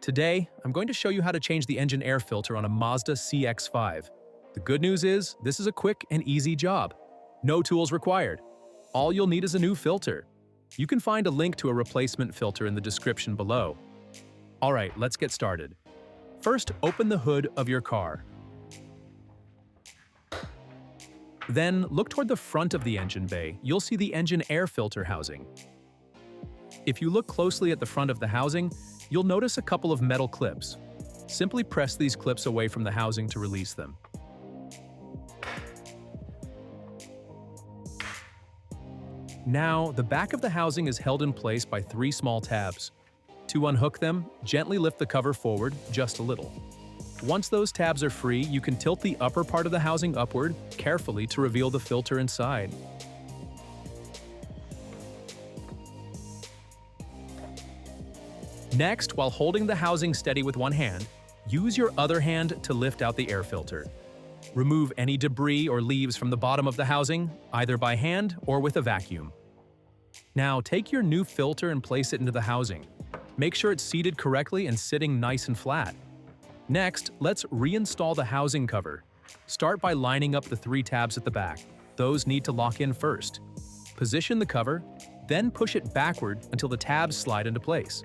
Today, I'm going to show you how to change the engine air filter on a Mazda CX-5. The good news is, this is a quick and easy job. No tools required. All you'll need is a new filter. You can find a link to a replacement filter in the description below. Alright, let's get started. First, open the hood of your car. Then, look toward the front of the engine bay. You'll see the engine air filter housing. If you look closely at the front of the housing, you'll notice a couple of metal clips. Simply press these clips away from the housing to release them. Now, the back of the housing is held in place by 3 small tabs. To unhook them, gently lift the cover forward just a little. Once those tabs are free, you can tilt the upper part of the housing upward carefully to reveal the filter inside. Next, while holding the housing steady with one hand, use your other hand to lift out the air filter. Remove any debris or leaves from the bottom of the housing, either by hand or with a vacuum. Now, take your new filter and place it into the housing. Make sure it's seated correctly and sitting nice and flat. Next, let's reinstall the housing cover. Start by lining up the 3 tabs at the back. Those need to lock in first. Position the cover, then push it backward until the tabs slide into place.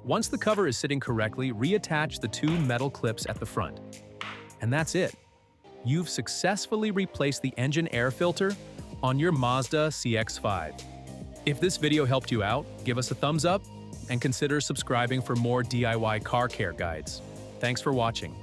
Once the cover is sitting correctly, reattach the 2 metal clips at the front. And that's it. You've successfully replaced the engine air filter on your Mazda CX-5. If this video helped you out, give us a thumbs up and consider subscribing for more DIY car care guides. Thanks for watching.